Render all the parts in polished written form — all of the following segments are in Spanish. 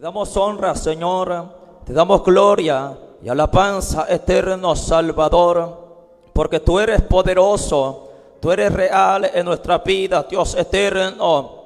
damos honra, Señor, te damos gloria y alabanza, eterno Salvador, porque tú eres poderoso, tú eres real en nuestra vida, Dios eterno.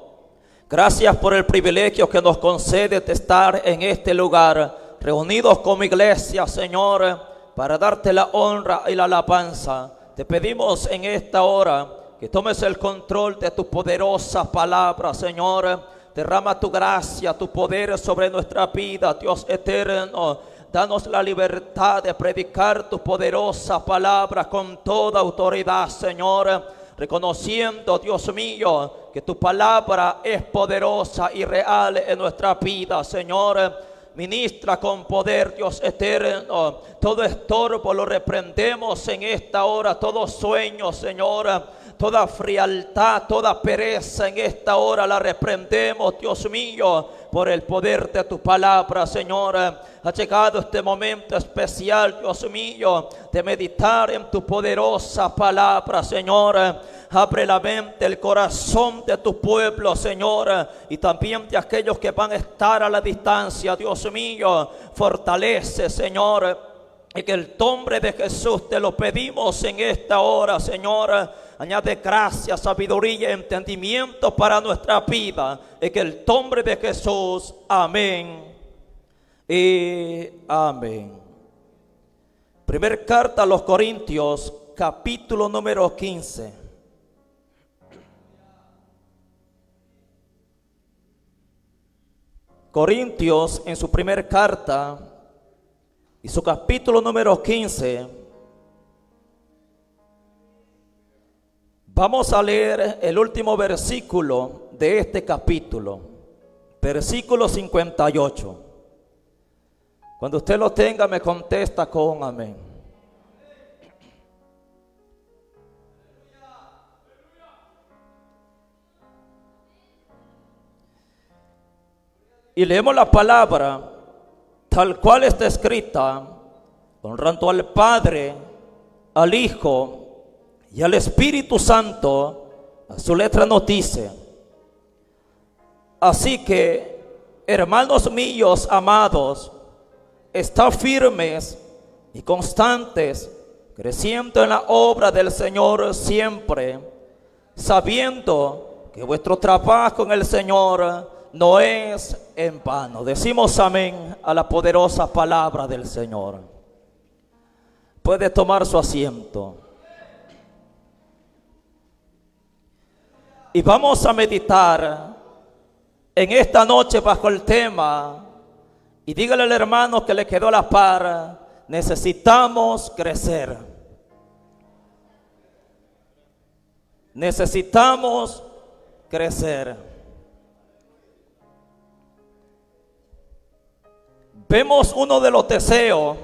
Gracias por el privilegio que nos concede de estar en este lugar, reunidos como iglesia, Señor, para darte la honra y la alabanza. Te pedimos en esta hora que tomes el control de tu poderosa palabra, Señor. Derrama tu gracia, tu poder sobre nuestra vida, Dios eterno. Danos la libertad de predicar tu poderosa palabra con toda autoridad, Señor. Reconociendo, Dios mío, que tu palabra es poderosa y real en nuestra vida, Señor. Ministra con poder, Dios eterno. Todo estorbo lo reprendemos en esta hora, todo sueño, Señor. Toda frialdad, toda pereza en esta hora la reprendemos, Dios mío, por el poder de tu palabra, Señor. Ha llegado este momento especial, Dios mío, de meditar en tu poderosa palabra, Señor. Abre la mente, el corazón de tu pueblo, Señor, y también de aquellos que van a estar a la distancia, Dios mío. Fortalece, Señor, y que el nombre de Jesús te lo pedimos en esta hora, Señor. Añade gracia, sabiduría y entendimiento para nuestra vida. En el nombre de Jesús. Amén y amén. Primer carta a los Corintios, capítulo número 15. Corintios en su primer carta y su capítulo número 15. Vamos a leer el último versículo de este capítulo, versículo 58. Cuando usted lo tenga, me contesta con amén. Y leemos la palabra tal cual está escrita, honrando al Padre, al Hijo y al Espíritu Santo. A su letra nos dice: así que, hermanos míos amados, estad firmes y constantes, creciendo en la obra del Señor siempre, sabiendo que vuestro trabajo en el Señor no es en vano. Decimos amén a la poderosa palabra del Señor. Puede tomar su asiento. Y vamos a meditar en esta noche bajo el tema, y dígale al hermano que le quedó a la par: necesitamos crecer. Necesitamos crecer. Vemos uno de los deseos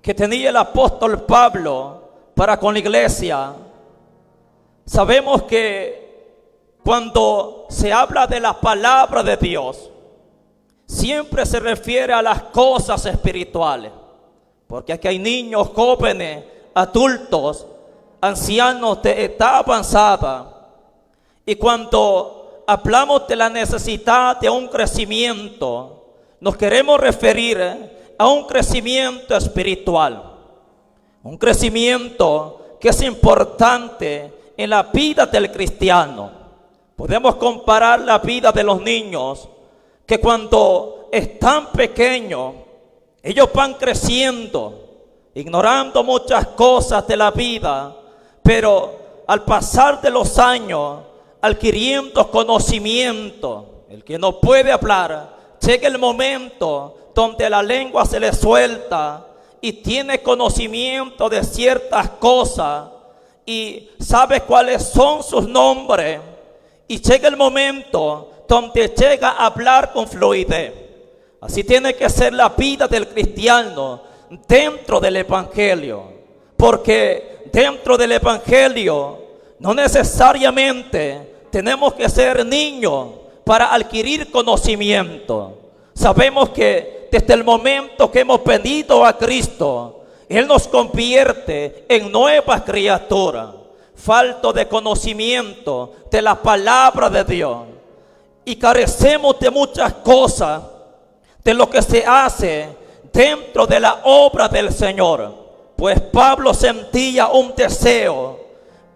que tenía el apóstol Pablo para con la iglesia. Sabemos que cuando se habla de la palabra de Dios, siempre se refiere a las cosas espirituales, porque aquí hay niños, jóvenes, adultos, ancianos de edad avanzada. Y cuando hablamos de la necesidad de un crecimiento, nos queremos referir a un crecimiento espiritual, un crecimiento que es importante en la vida del cristiano. Podemos comparar la vida de los niños, que cuando están pequeños, ellos van creciendo, ignorando muchas cosas de la vida, pero al pasar de los años, adquiriendo conocimiento. El que no puede hablar, llega el momento donde la lengua se le suelta y tiene conocimiento de ciertas cosas y sabe cuáles son sus nombres. Y llega el momento donde llega a hablar con fluidez. Así tiene que ser la vida del cristiano dentro del evangelio. Porque dentro del evangelio no necesariamente tenemos que ser niños para adquirir conocimiento. Sabemos que desde el momento que hemos venido a Cristo, Él nos convierte en nuevas criaturas. Falto de conocimiento de la palabra de Dios y carecemos de muchas cosas de lo que se hace dentro de la obra del Señor. Pues Pablo sentía un deseo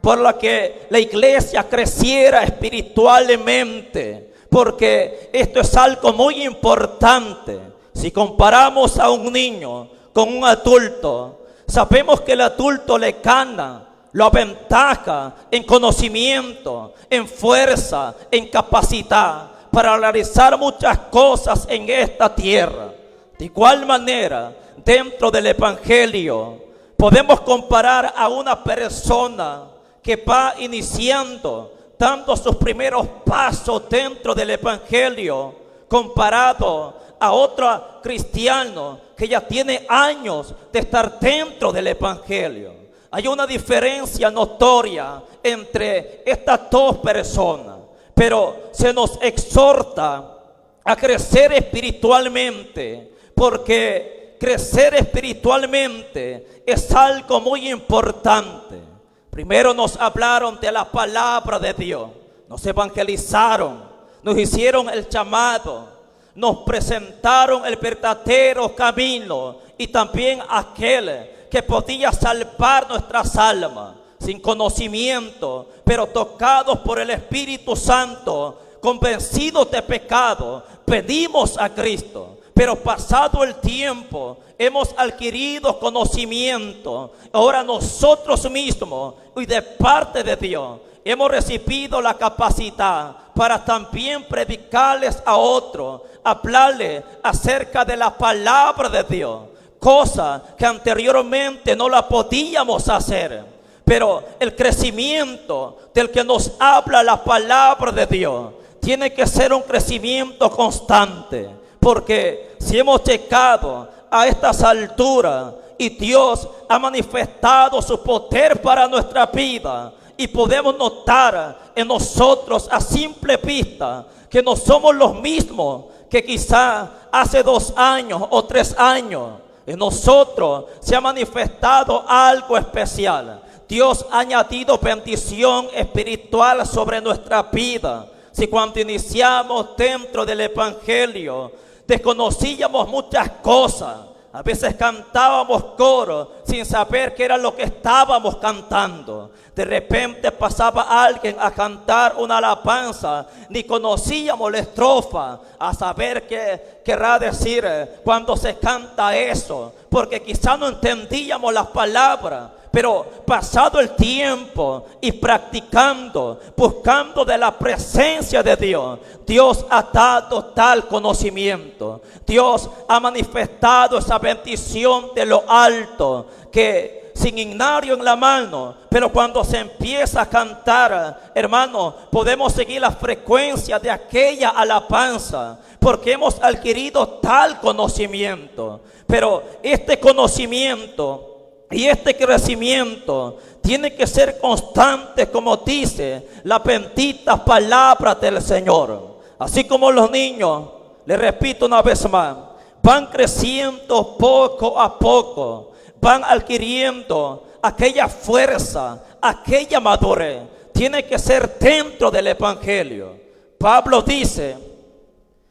por la que la iglesia creciera espiritualmente, porque esto es algo muy importante. Si comparamos a un niño con un adulto, sabemos que el adulto le gana, lo aventaja en conocimiento, en fuerza, en capacidad para realizar muchas cosas en esta tierra. De igual manera, dentro del evangelio, podemos comparar a una persona que va iniciando, dando sus primeros pasos dentro del evangelio, comparado a otro cristiano que ya tiene años de estar dentro del evangelio. Hay una diferencia notoria entre estas dos personas, pero se nos exhorta a crecer espiritualmente, porque crecer espiritualmente es algo muy importante. Primero nos hablaron de la palabra de Dios, nos evangelizaron, nos hicieron el llamado, nos presentaron el verdadero camino y también aquel que podía salvar nuestras almas sin conocimiento, pero tocados por el Espíritu Santo, convencidos de pecado, pedimos a Cristo. Pero pasado el tiempo, hemos adquirido conocimiento. Ahora nosotros mismos y de parte de Dios hemos recibido la capacidad para también predicarles a otros, hablarles acerca de la palabra de Dios, cosa que anteriormente no la podíamos hacer. Pero el crecimiento del que nos habla la palabra de Dios tiene que ser un crecimiento constante, porque si hemos llegado a estas alturas y Dios ha manifestado su poder para nuestra vida, y podemos notar en nosotros a simple vista que no somos los mismos que quizá hace 2 años o 3 años. En nosotros se ha manifestado algo especial. Dios ha añadido bendición espiritual sobre nuestra vida. Si cuando iniciamos dentro del evangelio desconocíamos muchas cosas, a veces cantábamos coro sin saber qué era lo que estábamos cantando. De repente pasaba alguien a cantar una alabanza, ni conocíamos la estrofa, a saber qué querrá decir cuando se canta eso, porque quizá no entendíamos las palabras. Pero pasado el tiempo y practicando, buscando de la presencia de Dios, Dios ha dado tal conocimiento. Dios ha manifestado esa bendición de lo alto, que sin himnario en la mano, pero cuando se empieza a cantar, hermano, podemos seguir la frecuencia de aquella alabanza, porque hemos adquirido tal conocimiento. Pero este conocimiento y este crecimiento tiene que ser constante, como dice la bendita palabra del Señor. Así como los niños, les repito una vez más, van creciendo poco a poco, van adquiriendo aquella fuerza, aquella madurez. Tiene que ser dentro del evangelio. Pablo dice,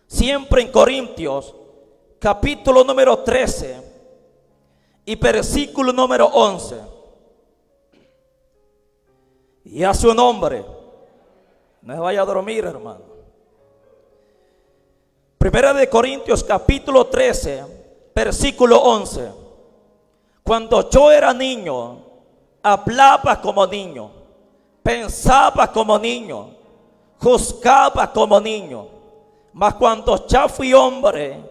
siempre en Corintios, capítulo número 13, y versículo número 11. Y a su nombre, no se vaya a dormir, hermano. Primera de Corintios capítulo 13, versículo 11. Cuando yo era niño, hablaba como niño, pensaba como niño, juzgaba como niño. Mas cuando ya fui hombre,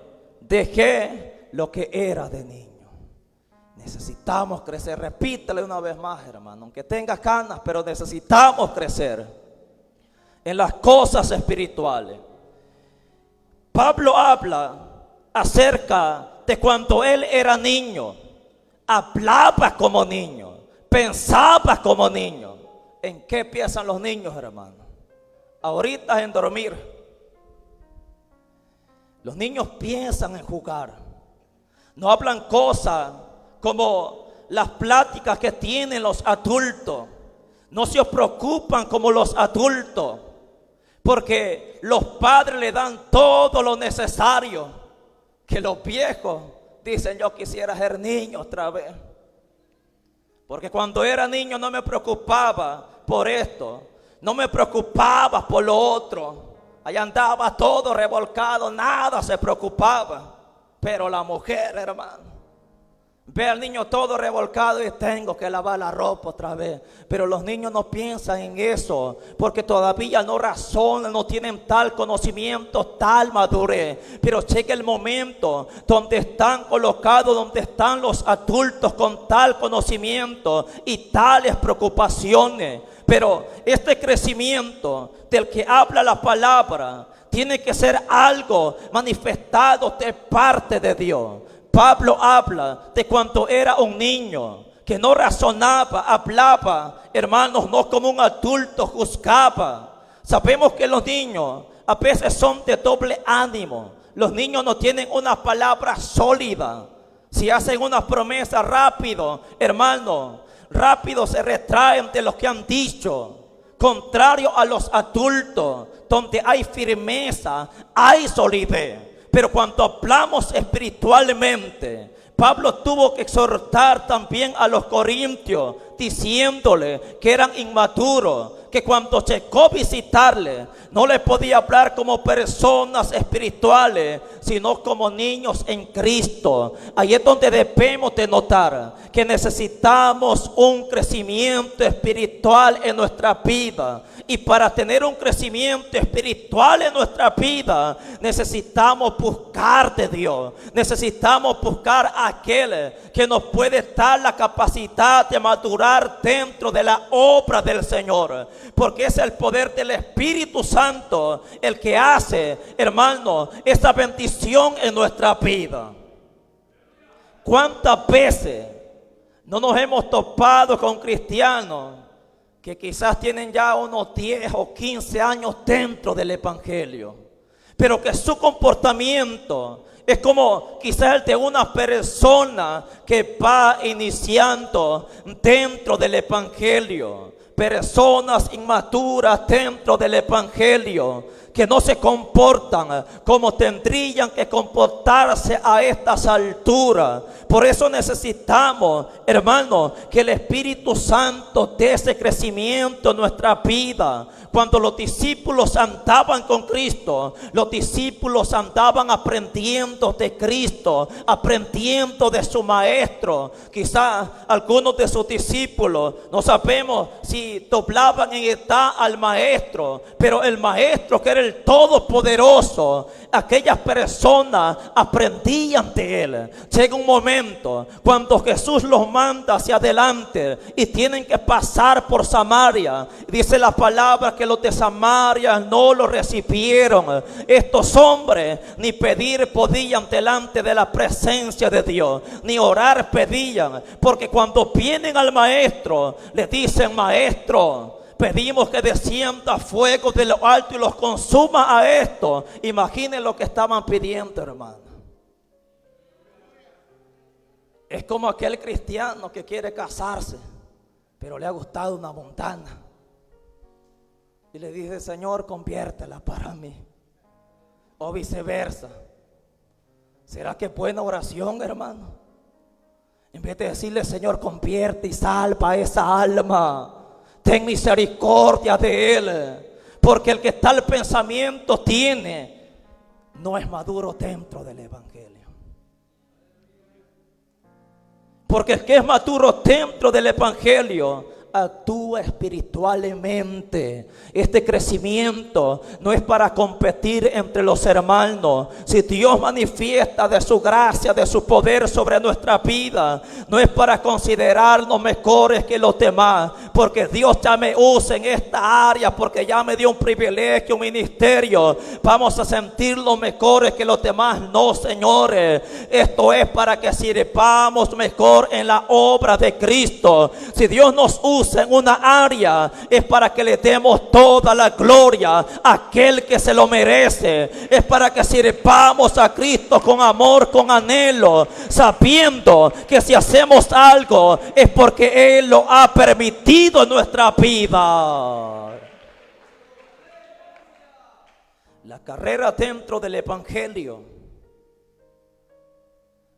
dejé lo que era de niño. Necesitamos crecer. Repítale una vez más, hermano, aunque tenga canas, pero necesitamos crecer en las cosas espirituales. Pablo habla acerca de cuando él era niño, hablaba como niño, pensaba como niño. ¿En qué piensan los niños, hermano? Ahorita en dormir. Los niños piensan en jugar. No hablan cosas como las pláticas que tienen los adultos. No se preocupan como los adultos, porque los padres le dan todo lo necesario. que los viejos dicen: yo quisiera ser niño otra vez. Porque cuando era niño no me preocupaba por esto, no me preocupaba por lo otro. Allá andaba todo revolcado, nada se preocupaba. Pero la mujer, hermano, ve al niño todo revolcado y tengo que lavar la ropa otra vez. Pero los niños no piensan en eso, porque todavía no razonan, no tienen tal conocimiento, tal madurez. Pero llega el momento donde están colocados, donde están los adultos con tal conocimiento y tales preocupaciones. Pero este crecimiento del que habla la palabra tiene que ser algo manifestado de parte de Dios. Pablo habla de cuando era un niño que no razonaba, hablaba, hermanos, no como un adulto, juzgaba. Sabemos que los niños a veces son de doble ánimo. Los niños no tienen una palabra sólida. Si hacen una promesa rápido, hermano, rápido se retraen de lo que han dicho. Contrario a los adultos, donde hay firmeza, hay solidez. Pero cuando hablamos espiritualmente, Pablo tuvo que exhortar también a los corintios, diciéndole que eran inmaduros, que cuando llegó a visitarle, no les podía hablar como personas espirituales, sino como niños en Cristo. Ahí es donde debemos de notar que necesitamos un crecimiento espiritual en nuestra vida. Y para tener un crecimiento espiritual en nuestra vida, necesitamos buscar de Dios. Necesitamos buscar a aquel que nos puede dar la capacidad de madurar dentro de la obra del Señor. Porque es el poder del Espíritu Santo el que hace, hermano, esta bendición en nuestra vida. ¿Cuántas veces no nos hemos topado con cristianos que quizás tienen ya unos 10 o 15 años dentro del evangelio, pero que su comportamiento es como quizás el de una persona que va iniciando dentro del evangelio? Personas inmaduras dentro del evangelio, que no se comportan como tendrían que comportarse a estas alturas. Por eso necesitamos, hermanos, que el Espíritu Santo dé ese crecimiento en nuestra vida. Cuando los discípulos andaban con Cristo, los discípulos andaban aprendiendo de Cristo, aprendiendo de su maestro. Quizás algunos de sus discípulos, no sabemos si doblaban en edad al maestro, pero el maestro, que era el Todopoderoso, aquellas personas aprendían de él. Llega un momento cuando Jesús los manda hacia adelante y tienen que pasar por Samaria. Dice la palabra que los de Samaria no lo recibieron. Estos hombres ni pedir podían delante de la presencia de Dios, ni orar pedían, porque cuando vienen al maestro le dicen: maestro, pedimos que descienda fuego de lo alto y los consuma a esto. Imaginen lo que estaban pidiendo, hermano. Es como aquel cristiano que quiere casarse, pero le ha gustado una montana y le dice: Señor, conviértela para mí. O viceversa. ¿Será que es buena oración, hermano? En vez de decirle: Señor, convierte y salva a esa alma, ten misericordia de él, porque el que tal pensamiento tiene no es maduro dentro del evangelio. Porque el que es maduro dentro del evangelio actúa espiritualmente. Este crecimiento no es para competir entre los hermanos. Si Dios manifiesta de su gracia, de su poder sobre nuestra vida, no es para considerarnos mejores que los demás, porque Dios ya me usa en esta área, porque ya me dio un privilegio, un ministerio. Vamos a sentirnos mejores que los demás. No, señores, esto es para que sirvamos mejor en la obra de Cristo. Si Dios nos usa en una área, es para que le demos toda la gloria a aquel que se lo merece. Es para que sirvamos a Cristo con amor, con anhelo, sabiendo que si hacemos algo es porque Él lo ha permitido en nuestra vida. La carrera dentro del evangelio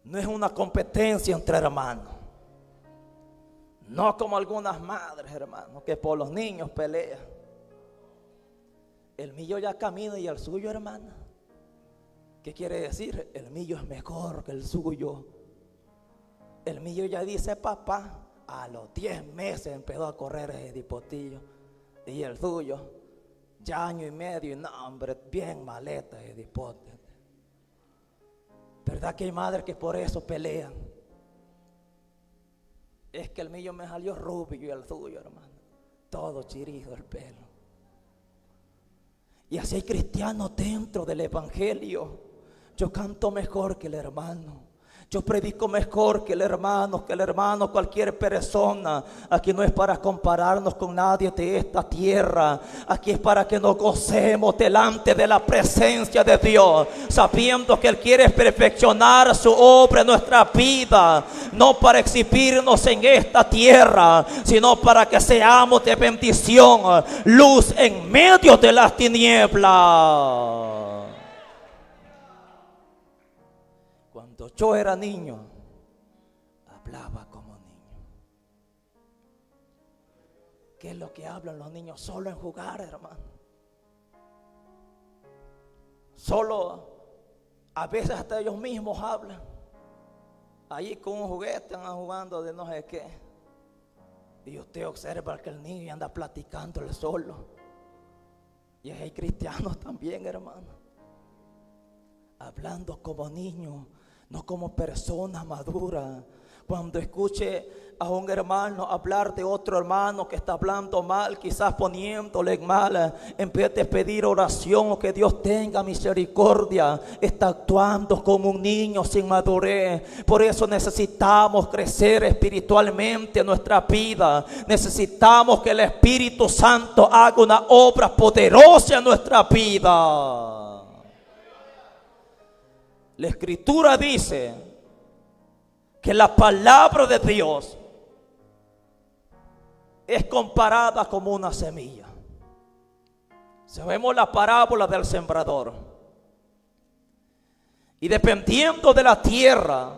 no es una competencia entre hermanos. No como algunas madres, hermanos, que por los niños pelean. El mío ya camina y el suyo, hermana. ¿Qué quiere decir? El mío es mejor que el suyo. El mío ya dice papá. A los 10 meses empezó a correr ese dipotillo. Y el suyo, ya año y medio. Y no, hombre, bien maleta ese dipote. ¿Verdad que hay madres que por eso pelean? Es que el mío me salió rubio y el suyo, hermano, todo chirido el pelo. Y así hay cristianos dentro del evangelio. Yo canto mejor que el hermano. Yo predico mejor que el hermano, cualquier persona. Aquí no es para compararnos con nadie de esta tierra. Aquí es para que nos gocemos delante de la presencia de Dios, sabiendo que Él quiere perfeccionar su obra en nuestra vida. No para exhibirnos en esta tierra, sino para que seamos de bendición, luz en medio de las tinieblas. Cuando yo era niño, hablaba como niño. ¿Qué es lo que hablan los niños? Solo en jugar, hermano. Solo, a veces hasta ellos mismos hablan. Allí con un juguete andan jugando de no sé qué. Y usted observa que el niño anda platicándole solo. Y hay cristianos también, hermano, hablando como niños, no como personas maduras. Cuando escuche a un hermano hablar de otro hermano que está hablando mal, quizás poniéndole mal, en vez de pedir oración o que Dios tenga misericordia, está actuando como un niño sin madurez. Por eso necesitamos crecer espiritualmente en nuestra vida. Necesitamos que el Espíritu Santo haga una obra poderosa en nuestra vida. La Escritura dice que la palabra de Dios es comparada como una semilla. Sabemos la parábola del sembrador. Y dependiendo de la tierra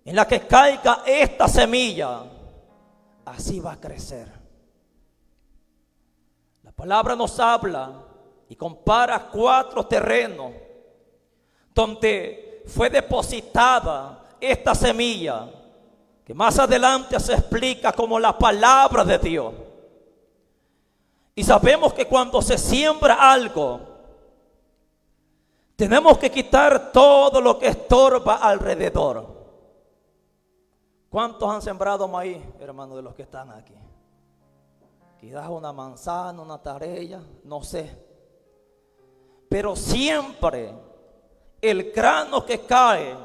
en la que caiga esta semilla, así va a crecer. La palabra nos habla y compara 4 terrenos donde fue depositada esta semilla, que más adelante se explica como la palabra de Dios. Y sabemos que cuando se siembra algo, tenemos que quitar todo lo que estorba alrededor. ¿Cuántos han sembrado maíz, hermanos, de los que están aquí? Quizás una manzana, una tarella, no sé. Pero siempre el grano que cae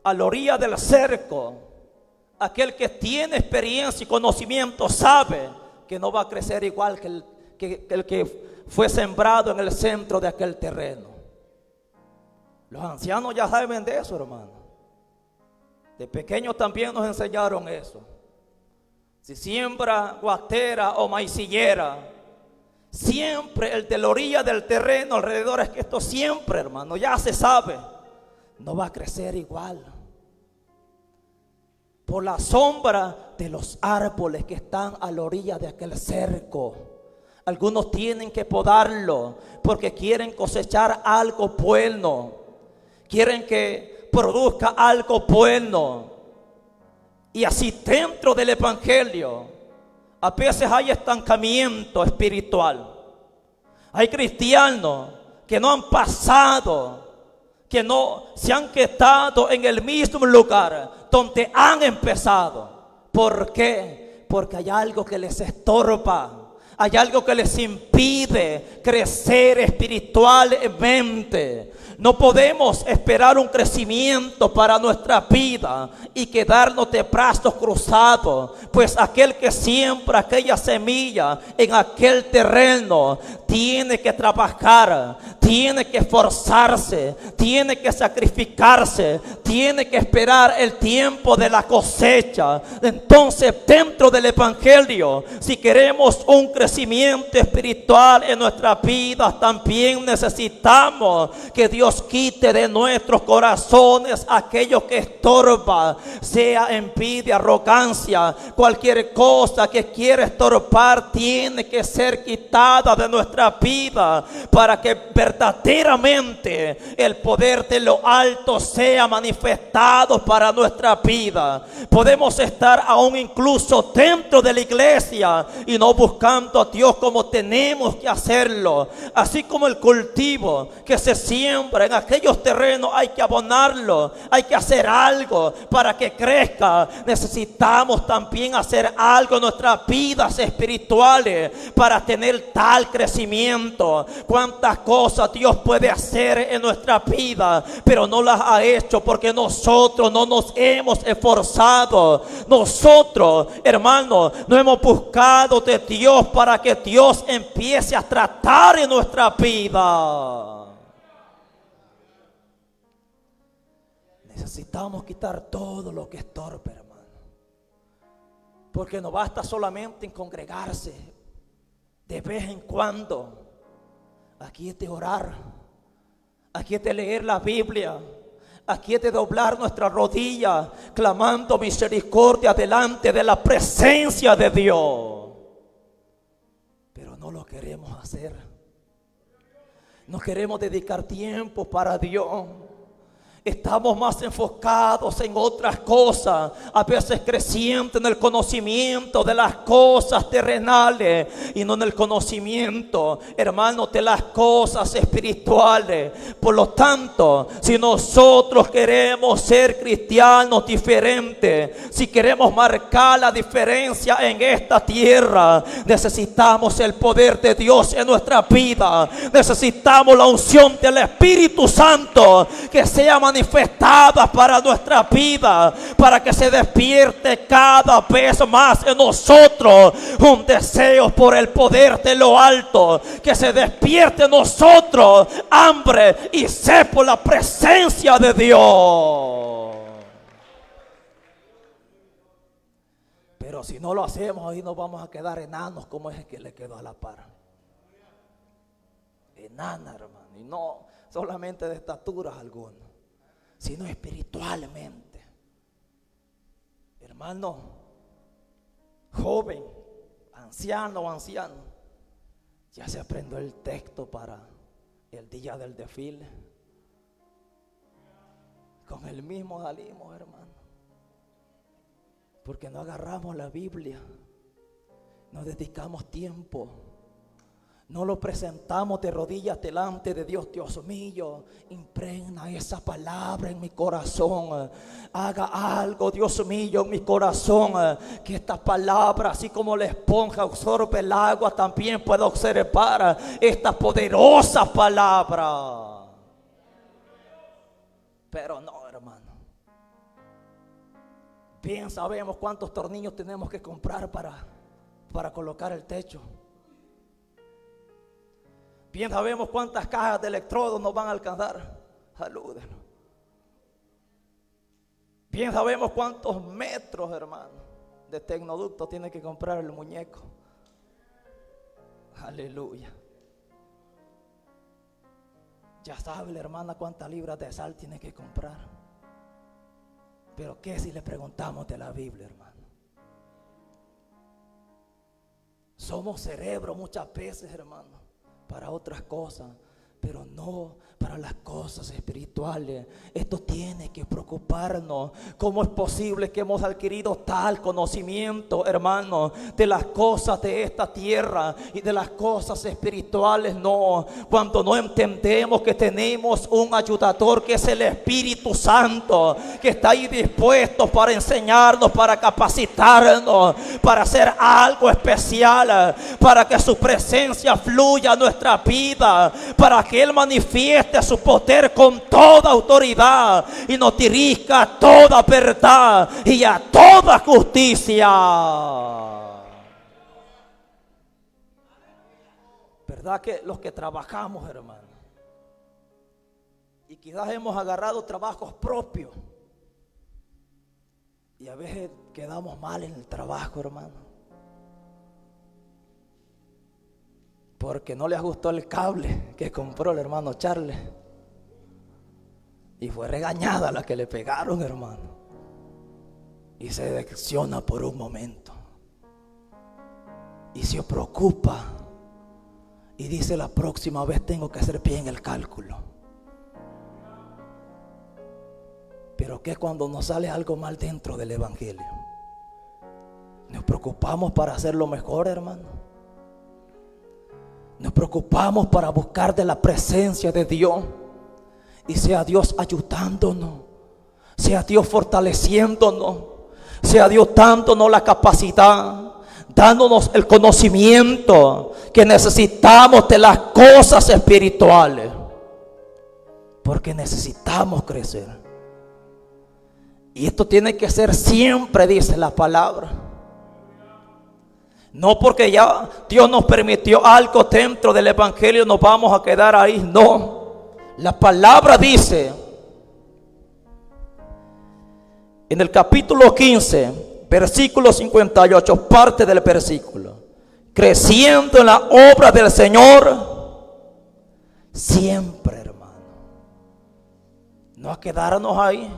a la orilla del cerco, aquel que tiene experiencia y conocimiento sabe que no va a crecer igual que el que fue sembrado en el centro de aquel terreno. Los ancianos ya saben de eso, hermano. De pequeños también nos enseñaron eso. Si siembra guatera o maicillera, siempre el de la orilla del terreno alrededor, es que esto siempre, hermano, ya se sabe, no va a crecer igual. Por la sombra de los árboles que están a la orilla de aquel cerco. Algunos tienen que podarlo porque quieren cosechar algo bueno. Quieren que produzca algo bueno. Y así dentro del evangelio a veces hay estancamiento espiritual. Hay cristianos que no han pasado, que no se han quedado en el mismo lugar donde han empezado. ¿Por qué? Porque hay algo que les estorba. Hay algo que les impide crecer espiritualmente. No podemos esperar un crecimiento para nuestra vida y quedarnos de brazos cruzados, pues aquel que siembra aquella semilla en aquel terreno tiene que trabajar, tiene que esforzarse, tiene que sacrificarse, tiene que esperar el tiempo de la cosecha. Entonces, dentro del evangelio, si queremos un crecimiento espiritual en nuestras vidas, también necesitamos que Dios Dios quite de nuestros corazones aquello que estorba, sea envidia, arrogancia, cualquier cosa que quiera estorbar tiene que ser quitada de nuestra vida para que verdaderamente el poder de lo alto sea manifestado para nuestra vida. Podemos estar aún incluso dentro de la iglesia y no buscando a Dios como tenemos que hacerlo. Así como el cultivo que se siembra en aquellos terrenos, hay que abonarlo, hay que hacer algo para que crezca. Necesitamos también hacer algo en nuestras vidas espirituales para tener tal crecimiento. Cuántas cosas Dios puede hacer en nuestra vida, pero no las ha hecho porque nosotros no nos hemos esforzado. Nosotros, hermanos, no hemos buscado de Dios para que Dios empiece a tratar en nuestra vida. Necesitamos quitar todo lo que estorbe, hermano, porque no basta solamente en congregarse de vez en cuando. Aquí es de orar, aquí es de leer la Biblia, aquí es de doblar nuestra rodilla, clamando misericordia delante de la presencia de Dios. Pero no lo queremos hacer. No queremos dedicar tiempo para Dios. Estamos más enfocados en otras cosas, a veces creciendo en el conocimiento de las cosas terrenales y no en el conocimiento, hermanos, de las cosas espirituales. Por lo tanto, si nosotros queremos ser cristianos diferentes, si queremos marcar la diferencia en esta tierra, necesitamos el poder de Dios en nuestra vida. Necesitamos la unción del Espíritu Santo que sea manifestada para nuestra vida, para que se despierte cada vez más en nosotros un deseo por el poder de lo alto, que se despierte en nosotros hambre y sed por la presencia de Dios. Pero si no lo hacemos, ahí nos vamos a quedar enanos, como es el que le quedó a la par. Enana, hermano, y no solamente de estaturas algunas, sino espiritualmente. Hermano, joven, anciano o anciano, ya se aprendió el texto para el día del desfile. Con el mismo salimos, hermano, porque no agarramos la Biblia, no dedicamos tiempo, no lo presentamos de rodillas delante de Dios. Dios mío, impregna esa palabra en mi corazón. Haga algo, Dios mío, en mi corazón, que esta palabra, así como la esponja absorbe el agua, también pueda observar esta poderosa palabra. Pero no, hermano. Bien sabemos cuántos tornillos tenemos que comprar para colocar el techo. Bien sabemos cuántas cajas de electrodos nos van a alcanzar. Salúdenlo. Bien sabemos cuántos metros, hermano, de tecnoducto tiene que comprar el muñeco. Aleluya. Ya sabe la hermana cuántas libras de sal tiene que comprar. Pero ¿qué si le preguntamos de la Biblia, hermano? Somos cerebro muchas veces, hermano, para otras cosas, pero no para las cosas espirituales. Esto tiene que preocuparnos. ¿Cómo es posible que hemos adquirido tal conocimiento, hermano, de las cosas de esta tierra y de las cosas espirituales? No, cuando no entendemos que tenemos un ayudador que es el Espíritu Santo, que está ahí dispuesto para enseñarnos, para capacitarnos, para hacer algo especial, para que su presencia fluya a nuestra vida, para que Él manifieste su poder con toda autoridad y nos dirija a toda verdad y a toda justicia. ¿Verdad que los que trabajamos, hermano, y quizás hemos agarrado trabajos propios y a veces quedamos mal en el trabajo, hermano, porque no les gustó el cable que compró el hermano Charles? Y fue regañada la que le pegaron, hermano. Y se decepciona por un momento. Y se preocupa. Y dice: la próxima vez tengo que hacer bien el cálculo. Pero que cuando nos sale algo mal dentro del evangelio, nos preocupamos para hacerlo mejor, hermano. Nos preocupamos para buscar de la presencia de Dios. Y sea Dios ayudándonos, sea Dios fortaleciéndonos, sea Dios dándonos la capacidad, dándonos el conocimiento que necesitamos de las cosas espirituales. Porque necesitamos crecer. Y esto tiene que ser siempre, dice la palabra. No porque ya Dios nos permitió algo dentro del evangelio nos vamos a quedar ahí. No. La palabra dice en el capítulo 15, versículo 58, parte del versículo: creciendo en la obra del Señor siempre, hermano. No a quedarnos ahí.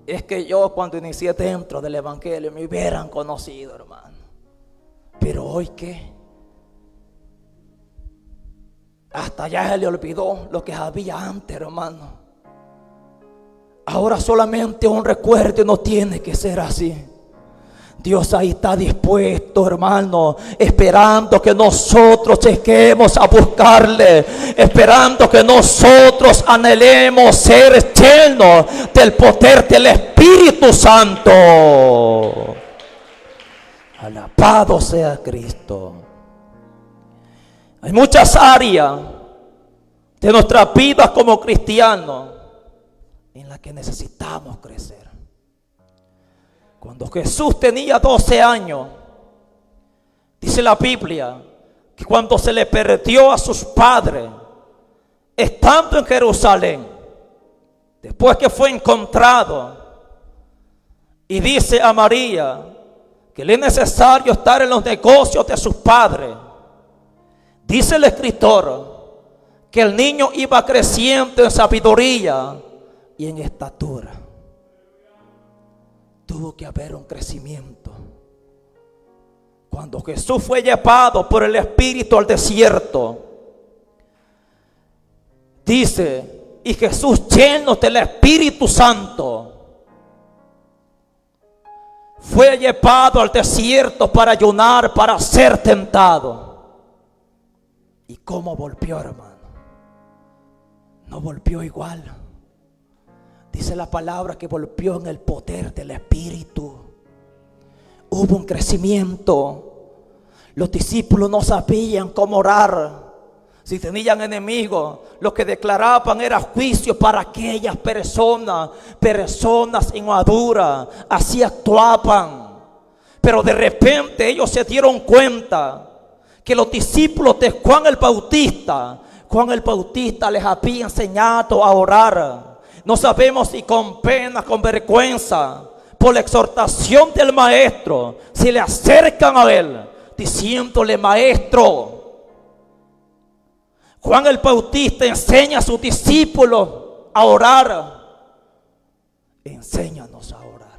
Es que yo cuando inicié dentro del evangelio me hubieran conocido, hermano. Pero hoy ¿qué? Hasta ya se le olvidó lo que había antes, hermano. Ahora solamente un recuerdo, no tiene que ser así. Dios ahí está dispuesto, hermano, esperando que nosotros lleguemos a buscarle, esperando que nosotros anhelemos ser llenos del poder del Espíritu Santo. Alabado sea Cristo. Hay muchas áreas de nuestras vidas como cristianos en las que necesitamos crecer. Cuando Jesús tenía 12 años, dice la Biblia que cuando se le perdió a sus padres, estando en Jerusalén, después que fue encontrado, y dice a María que le es necesario estar en los negocios de sus padres. Dice el escritor que el niño iba creciendo en sabiduría y en estatura. Tuvo que haber un crecimiento. Cuando Jesús fue llevado por el Espíritu al desierto, dice, y Jesús lleno del Espíritu Santo, fue llevado al desierto para ayunar, para ser tentado. ¿Y cómo volvió, hermano? No volvió igual. Dice la palabra que volvió en el poder del Espíritu. Hubo un crecimiento. Los discípulos no sabían cómo orar. Si tenían enemigos, lo que declaraban era juicio para aquellas personas inmaduras. Así actuaban. Pero de repente ellos se dieron cuenta que los discípulos de Juan el Bautista les había enseñado a orar. No sabemos si con pena, con vergüenza, por la exhortación del maestro, se le acercan a él, diciéndole: maestro, Juan el Bautista enseña a sus discípulos a orar. Enséñanos a orar.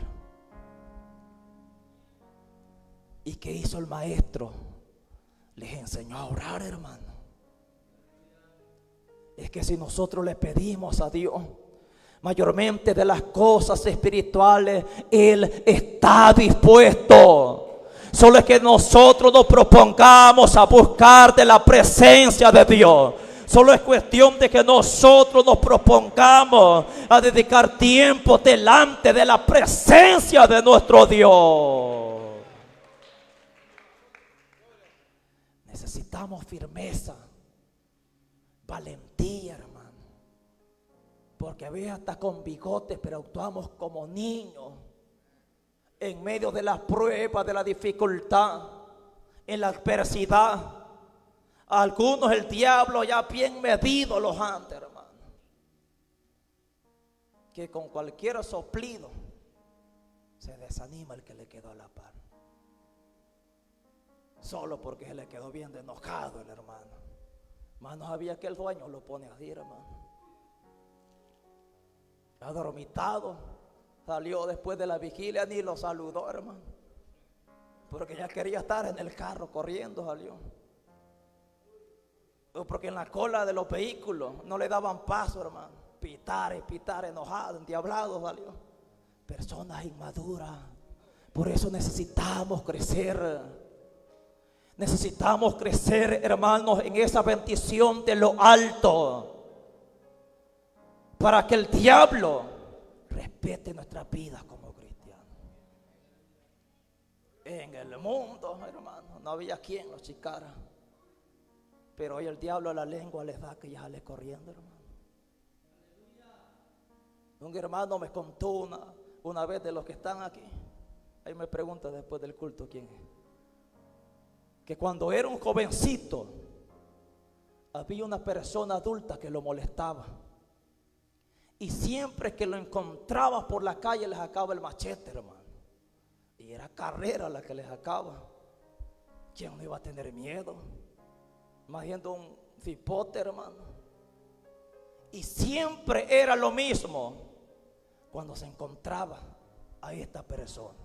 ¿Y qué hizo el maestro? Les enseñó a orar, hermano. Es que si nosotros le pedimos a Dios mayormente de las cosas espirituales, Él está dispuesto. Solo es que nosotros nos propongamos a buscar de la presencia de Dios. Solo es cuestión de que nosotros nos propongamos a dedicar tiempo delante de la presencia de nuestro Dios. Necesitamos firmeza, valentía, hermano. Porque a veces hasta con bigotes, pero actuamos como niños. En medio de las pruebas, de la dificultad, en la adversidad. A algunos el diablo ya bien medido los anda, hermano. Que con cualquier soplido se desanima el que le quedó a la par. Solo porque se le quedó bien de enojado el hermano. Más no sabía que el dueño lo pone así, hermano. adormitado, salió después de la vigilia, ni lo saludó, hermano, porque ya quería estar en el carro, corriendo salió. O porque en la cola de los vehículos no le daban paso, hermano, pitar, enojado, endiablado salió. Personas inmaduras. Por eso necesitamos crecer. Necesitamos crecer, hermanos, en esa bendición de lo alto, para que el diablo respete nuestra vida como cristianos. En el mundo, hermano, no había quien los chicara, pero hoy el diablo a la lengua les da que ya sale corriendo, hermano. Un hermano me contó una vez, de los que están aquí, ahí me pregunta después del culto quién es, que cuando era un jovencito había una persona adulta que lo molestaba, y siempre que lo encontraba por la calle le sacaba el machete, hermano, y era carrera la que le sacaba. ¿Quién no iba a tener miedo? Más siendo un cipote, hermano. Y siempre era lo mismo cuando se encontraba a esta persona.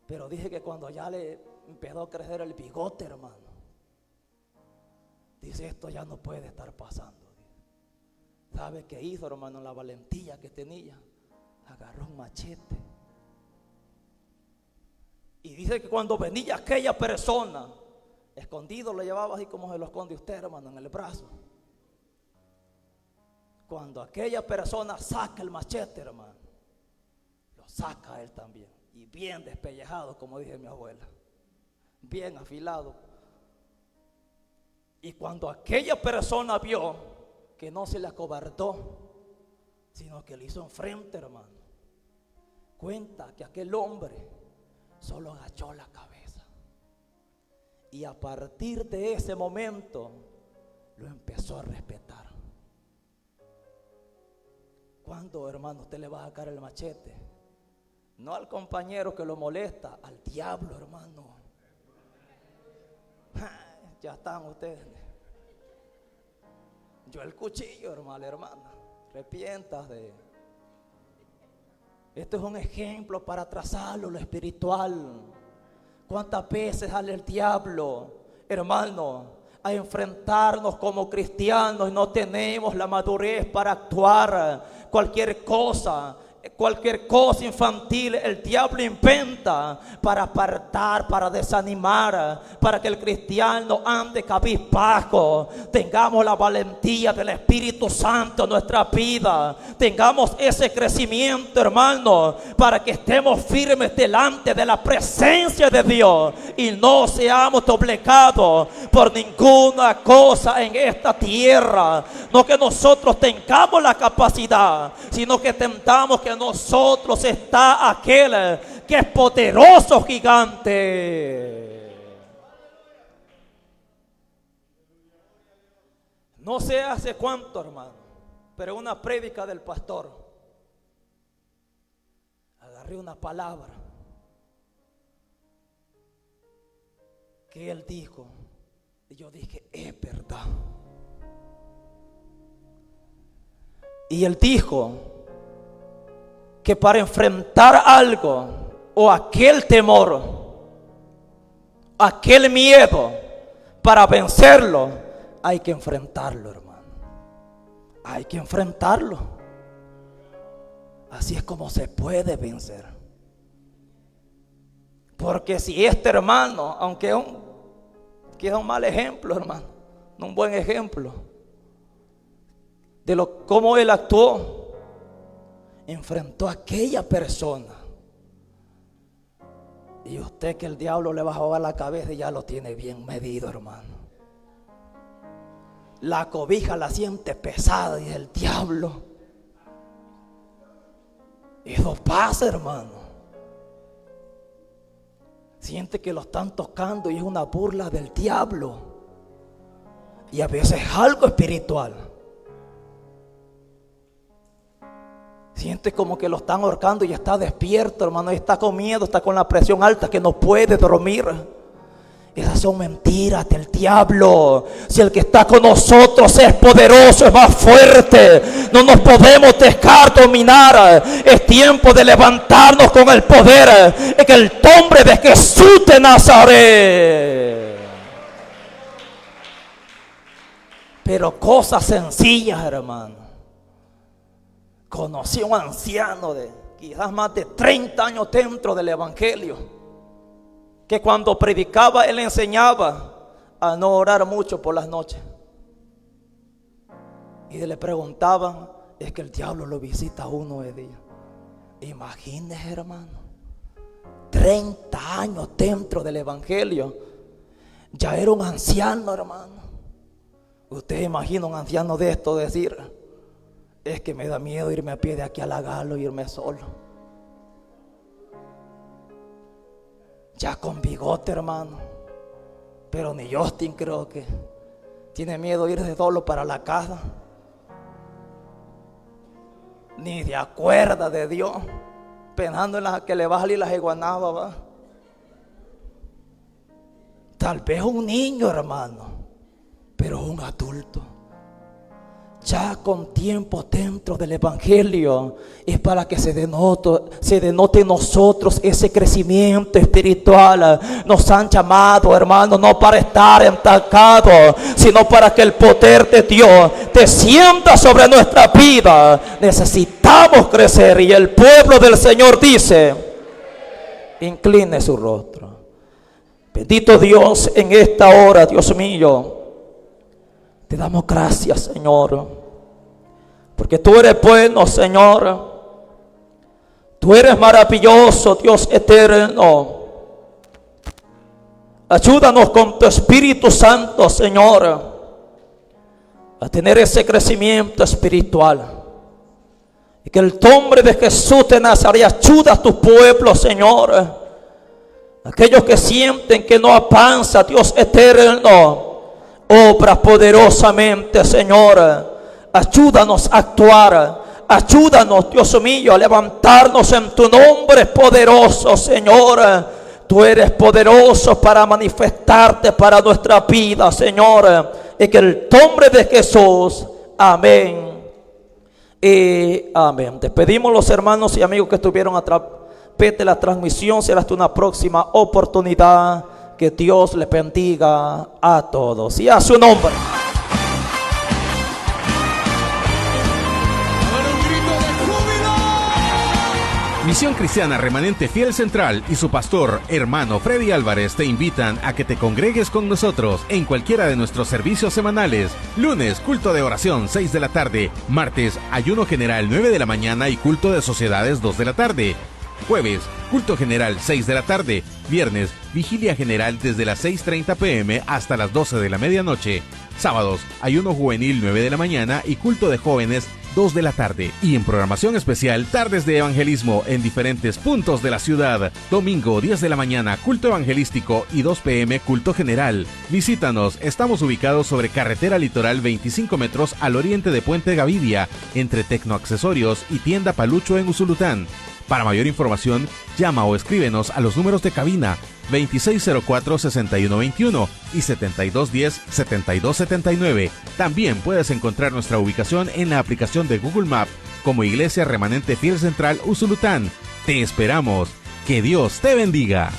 Pero dije que cuando ya le empezó a crecer el bigote, hermano, dice, esto ya no puede estar pasando. ¿Sabe qué hizo, hermano? La valentía que tenía, agarró un machete. Y dice que cuando venía aquella persona, escondido lo llevaba así como se lo esconde usted, hermano, en el brazo. Cuando aquella persona saca el machete, hermano, lo saca él también. Y bien despellejado, como dije mi abuela, bien afilado. Y cuando aquella persona vio que no se le acobardó, sino que le hizo enfrente, hermano, cuenta que aquel hombre solo agachó la cabeza. Y a partir de ese momento lo empezó a respetar. ¿Cuándo, hermano, usted le va a sacar el machete? No al compañero que lo molesta, al diablo, hermano. Ya están ustedes. Yo el cuchillo, hermana, arrepiéntase. Esto es un ejemplo para trazarlo, lo espiritual. ¿Cuántas veces sale el diablo, hermano, a enfrentarnos como cristianos y no tenemos la madurez para actuar? Cualquier cosa infantil el diablo inventa para apartar, para desanimar, para que el cristiano ande cabizbajo. Tengamos la valentía del Espíritu Santo en nuestra vida, tengamos ese crecimiento, hermano, para que estemos firmes delante de la presencia de Dios y no seamos doblegados por ninguna cosa en esta tierra. No que nosotros tengamos la capacidad, sino que tentamos que nosotros está aquel que es poderoso gigante. No sé hace cuánto, hermano, pero una prédica del pastor, agarré una palabra que él dijo y yo dije, es verdad. Y él dijo que para enfrentar algo o aquel temor, aquel miedo, para vencerlo hay que enfrentarlo, hermano. Hay que enfrentarlo. Así es como se puede vencer. Porque si este hermano, aunque es un mal ejemplo, hermano, no un buen ejemplo de cómo él actuó, enfrentó a aquella persona, y usted que el diablo le va a jugar la cabeza y ya lo tiene bien medido, hermano. La cobija la siente pesada y el diablo. Eso pasa, hermano. Siente que lo están tocando y es una burla del diablo, y a veces es algo espiritual. Siente como que lo están ahorcando y está despierto, hermano, y está con miedo, está con la presión alta que no puede dormir. Esas son mentiras del diablo. Si el que está con nosotros es poderoso, es más fuerte, no nos podemos dejar dominar. Es tiempo de levantarnos con el poder en el nombre de Jesús de Nazaret. Pero cosas sencillas, hermano. Conocí a un anciano de quizás más de 30 años dentro del evangelio, que cuando predicaba él enseñaba a no orar mucho por las noches. Y le preguntaban, es que el diablo lo visita uno de día. Imagínese, hermano, 30 años dentro del evangelio, ya era un anciano, hermano. Usted imagina un anciano de esto decir, es que me da miedo irme a pie de aquí a la Galo y irme solo. Ya con bigote, hermano. Pero ni Justin creo que tiene miedo de irse solo para la casa. Ni de acuerda de Dios, pensando en la que le va a salir la iguanaba, va. Tal vez un niño, hermano, pero un adulto. Ya con tiempo dentro del evangelio es para que se denote en nosotros ese crecimiento espiritual. Nos han llamado, hermano, no para estar estancados, sino para que el poder de Dios descienda sobre nuestra vida. Necesitamos crecer, y el pueblo del Señor dice: incline su rostro. Bendito Dios, en esta hora, Dios mío, te damos gracias, Señor, porque tú eres bueno, Señor. Tú eres maravilloso, Dios eterno. Ayúdanos con tu Espíritu Santo, Señor, a tener ese crecimiento espiritual. Y que el nombre de Jesús de Nazaret ayuda a tu pueblo, Señor. Aquellos que sienten que no avanza, Dios eterno, obra poderosamente, Señor. Ayúdanos a actuar. Ayúdanos, Dios mío, a levantarnos en tu nombre poderoso, Señor. Tú eres poderoso para manifestarte para nuestra vida, Señor. En el nombre de Jesús. Amén y amén. Despedimos los hermanos y amigos que estuvieron a través de la transmisión. Será hasta una próxima oportunidad. Que Dios les bendiga a todos y a su nombre. Misión Cristiana Remanente Fiel Central y su pastor, hermano Freddy Álvarez, te invitan a que te congregues con nosotros en cualquiera de nuestros servicios semanales. Lunes, culto de oración, 6 de la tarde. Martes, ayuno general, 9 de la mañana y culto de sociedades, 2 de la tarde. Jueves, culto general, 6 de la tarde. Viernes, vigilia general desde las 6:30 p.m. hasta las 12 de la medianoche. Sábados, ayuno juvenil, 9 de la mañana y culto de jóvenes, 2 de la tarde. Y en programación especial, tardes de evangelismo en diferentes puntos de la ciudad. Domingo, 10 de la mañana, culto evangelístico y 2 p.m. culto general. Visítanos, estamos ubicados sobre carretera litoral 25 metros al oriente de Puente Gavidia, entre Tecnoaccesorios y Tienda Palucho en Usulután. Para mayor información, llama o escríbenos a los números de cabina 2604-6121 y 7210-7279. También puedes encontrar nuestra ubicación en la aplicación de Google Maps como Iglesia Remanente Fiel Central Usulután. Te esperamos. Que Dios te bendiga.